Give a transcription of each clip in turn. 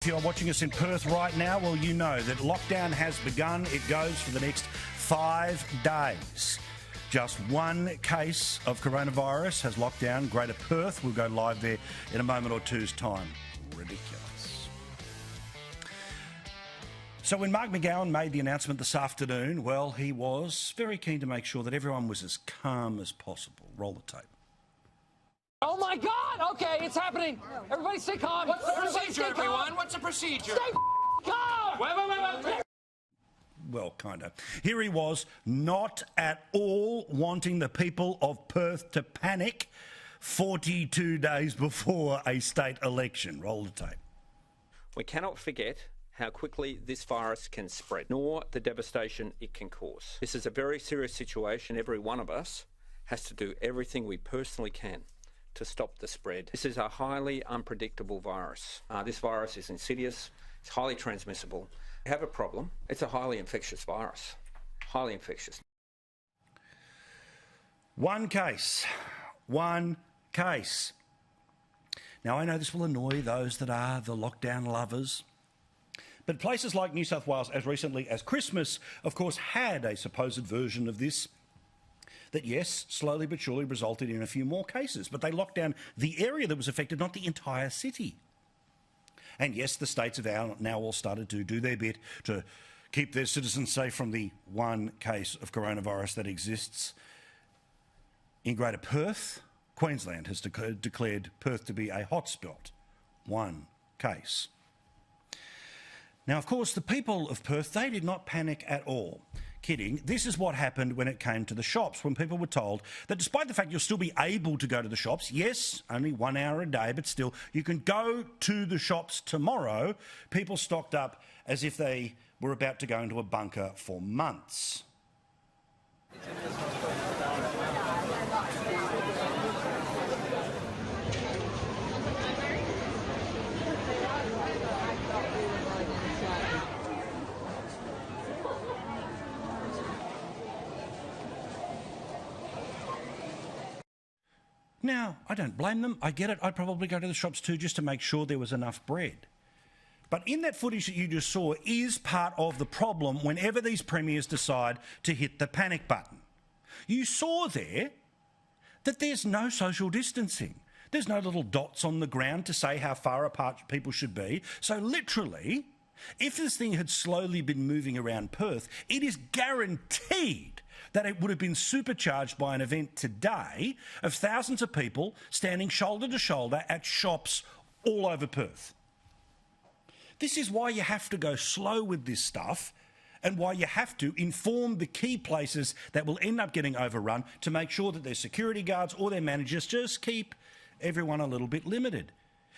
If you're watching us in Perth right now, well, you know that lockdown has begun. It goes for the next 5 days. Just one case of coronavirus has locked down Greater Perth. We'll go live there in a moment or two's time. Ridiculous. So when Mark McGowan made the announcement this afternoon, well, he was very keen to make sure that everyone was as calm as possible. Roll the tape. Oh my God! Okay, it's happening. Everybody stay calm. What's the procedure, everyone? What's the procedure? Stay calm! Wait. Well, kind of. Here he was, not at all wanting the people of Perth to panic 42 days before a state election. Roll the tape. We cannot forget how quickly this virus can spread, nor the devastation it can cause. This is a very serious situation. Every one of us has to do everything we personally can to stop the spread. This is a highly unpredictable virus. This virus is insidious, it's highly transmissible. We have a problem. It's a highly infectious virus. Highly infectious. One case. Now, I know this will annoy those that are the lockdown lovers, but places like New South Wales, as recently as Christmas, of course, had a supposed version of this that, yes, slowly but surely resulted in a few more cases. But they locked down the area that was affected, not the entire city. And yes, the states have now all started to do their bit to keep their citizens safe from the one case of coronavirus that exists. In Greater Perth, Queensland has declared Perth to be a hotspot. One case. Now, of course, the people of Perth, they did not panic at all. Kidding. This is what happened when it came to the shops, when people were told that despite the fact you'll still be able to go to the shops, yes, only 1 hour a day, but still, you can go to the shops tomorrow. People stocked up as if they were about to go into a bunker for months. Now, I don't blame them. I get it. I'd probably go to the shops too just to make sure there was enough bread. But in that footage that you just saw is part of the problem whenever these premiers decide to hit the panic button. You saw there that there's no social distancing. There's no little dots on the ground to say how far apart people should be. So literally, if this thing had slowly been moving around Perth, it is guaranteed that it would have been supercharged by an event today of thousands of people standing shoulder to shoulder at shops all over Perth. This is why you have to go slow with this stuff and why you have to inform the key places that will end up getting overrun to make sure that their security guards or their managers just keep everyone a little bit limited.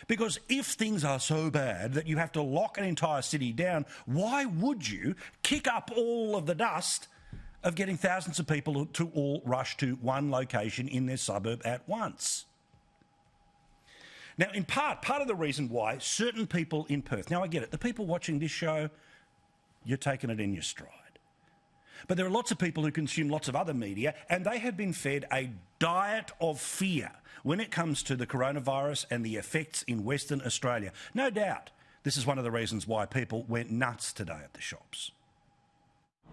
Because if things are so bad that you have to lock an entire city down, why would you kick up all of the dust of getting thousands of people to all rush to one location in their suburb at once? Now, in part of the reason why certain people in Perth, now I get it, the people watching this show, you're taking it in your stride. But there are lots of people who consume lots of other media, and they have been fed a diet of fear when it comes to the coronavirus and the effects in Western Australia. No doubt this is one of the reasons why people went nuts today at the shops.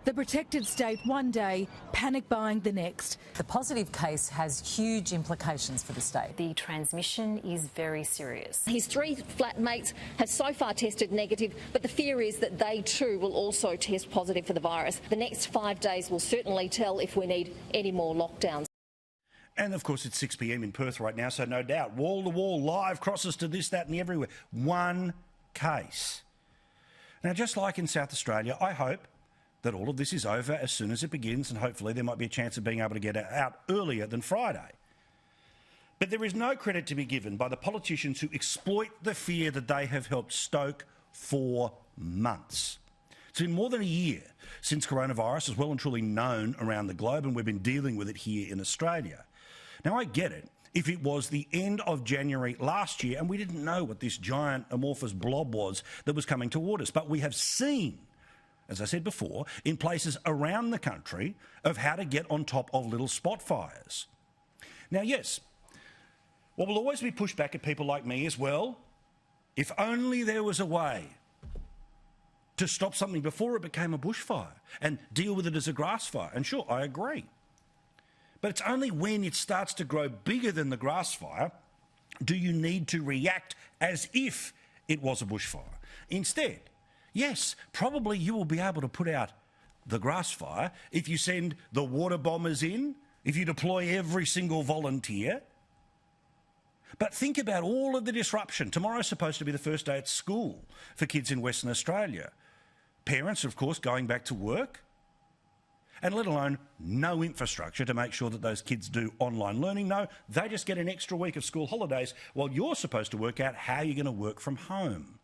The protected state one day, panic buying the next. The positive case has huge implications for the state. The transmission is very serious. His 3 flatmates have so far tested negative, but the fear is that they too will also test positive for the virus. The next 5 days will certainly tell if we need any more lockdowns. And of course it's 6 p.m. in Perth right now, so no doubt wall to wall, live crosses to this, that and the everywhere. One case. Now, just like in South Australia, I hope that all of this is over as soon as it begins, and hopefully there might be a chance of being able to get it out earlier than Friday. But there is no credit to be given by the politicians who exploit the fear that they have helped stoke for months. It's been more than a year since coronavirus is well and truly known around the globe, and we've been dealing with it here in Australia. Now, I get it. If it was the end of January last year and we didn't know what this giant amorphous blob was that was coming toward us, but we have seen, as I said before, in places around the country of how to get on top of little spot fires. Now, yes, what will always be pushed back at people like me is, well, If only there was a way to stop something before it became a bushfire and deal with it as a grass fire. And sure, I agree. But it's only when it starts to grow bigger than the grass fire do you need to react as if it was a bushfire. Instead, yes, probably you will be able to put out the grass fire if you send the water bombers in, if you deploy every single volunteer. But think about all of the disruption. Tomorrow's supposed to be the first day at school for kids in Western Australia. Parents, of course, going back to work, and let alone no infrastructure to make sure that those kids do online learning. No, they just get an extra week of school holidays while you're supposed to work out how you're going to work from home.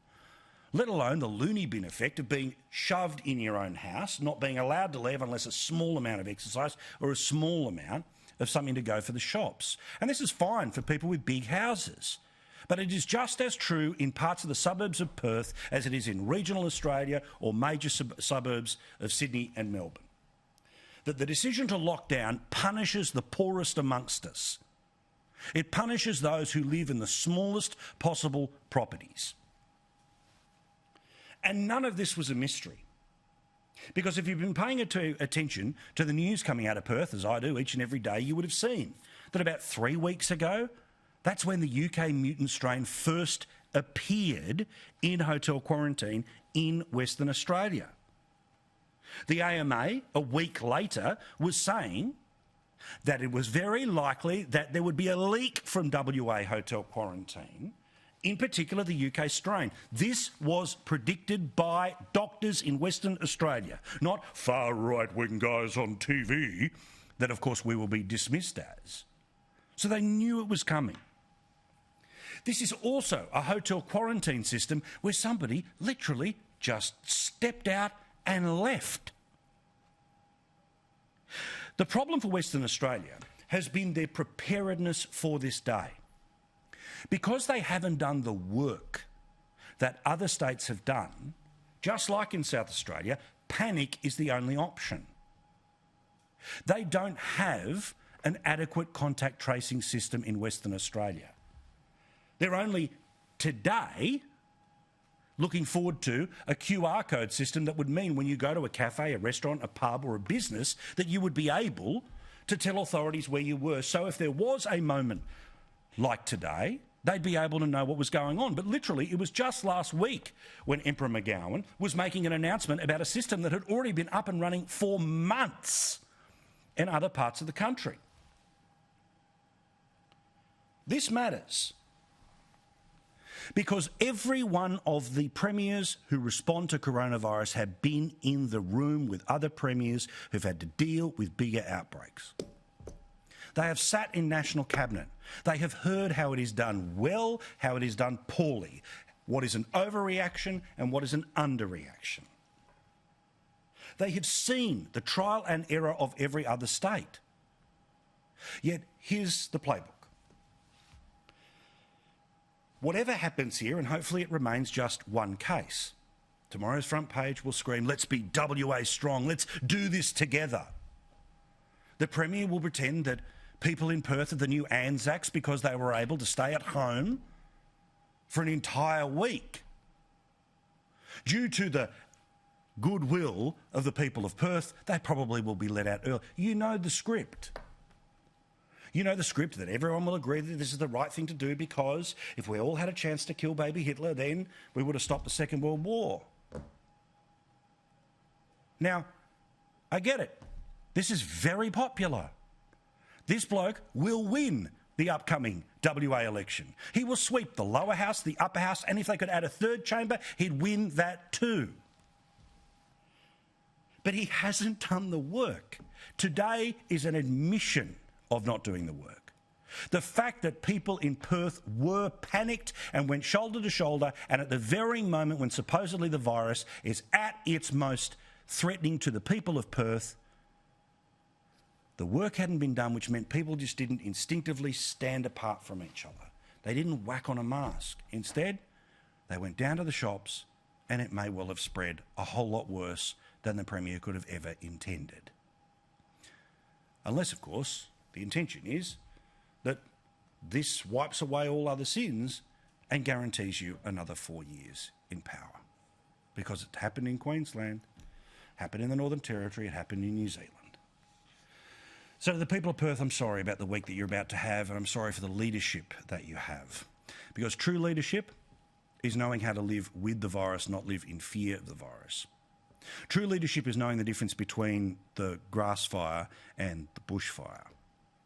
Let alone the loony bin effect of being shoved in your own house, not being allowed to leave unless a small amount of exercise or a small amount of something to go for the shops. And this is fine for people with big houses. But it is just as true in parts of the suburbs of Perth as it is in regional Australia or major suburbs of Sydney and Melbourne. That the decision to lock down punishes the poorest amongst us. It punishes those who live in the smallest possible properties. And none of this was a mystery. Because if you've been paying attention to the news coming out of Perth, as I do each and every day, you would have seen that about 3 weeks ago, that's when the UK mutant strain first appeared in hotel quarantine in Western Australia. The AMA, a week later, was saying that it was very likely that there would be a leak from WA hotel quarantine, in particular the UK strain. This was predicted by doctors in Western Australia, not far right-wing guys on TV that, of course, we will be dismissed as. So they knew it was coming. This is also a hotel quarantine system where somebody literally just stepped out and left. The problem for Western Australia has been their preparedness for this day. Because they haven't done the work that other states have done, just like in South Australia, panic is the only option. They don't have an adequate contact tracing system in Western Australia. They're only today looking forward to a QR code system that would mean when you go to a cafe, a restaurant, a pub or a business that you would be able to tell authorities where you were. So if there was a moment like today, they'd be able to know what was going on. But literally, it was just last week when Emperor McGowan was making an announcement about a system that had already been up and running for months in other parts of the country. This matters because every one of the premiers who respond to coronavirus have been in the room with other premiers who've had to deal with bigger outbreaks. They have sat in National Cabinet. They have heard how it is done well, how it is done poorly, what is an overreaction and what is an underreaction. They have seen the trial and error of every other state. Yet here's the playbook. Whatever happens here, and hopefully it remains just one case, tomorrow's front page will scream, let's be WA strong, let's do this together. The Premier will pretend that people in Perth are the new Anzacs because they were able to stay at home for an entire week. Due to the goodwill of the people of Perth, they probably will be let out early. You know the script. You know the script that everyone will agree that this is the right thing to do because if we all had a chance to kill baby Hitler, then we would have stopped the Second World War. Now, I get it. This is very popular. This bloke will win the upcoming WA election. He will sweep the lower house, the upper house, and if they could add a third chamber, he'd win that too. But he hasn't done the work. Today is an admission of not doing the work. The fact that people in Perth were panicked and went shoulder to shoulder, and at the very moment when supposedly the virus is at its most threatening to the people of Perth, the work hadn't been done, which meant people just didn't instinctively stand apart from each other. They didn't whack on a mask. Instead, they went down to the shops, and it may well have spread a whole lot worse than the Premier could have ever intended. Unless, of course, the intention is that this wipes away all other sins and guarantees you another 4 years in power. Because it happened in Queensland, happened in the Northern Territory, it happened in New Zealand. So to the people of Perth, I'm sorry about the week that you're about to have, and I'm sorry for the leadership that you have. Because true leadership is knowing how to live with the virus, not live in fear of the virus. True leadership is knowing the difference between the grass fire and the bushfire.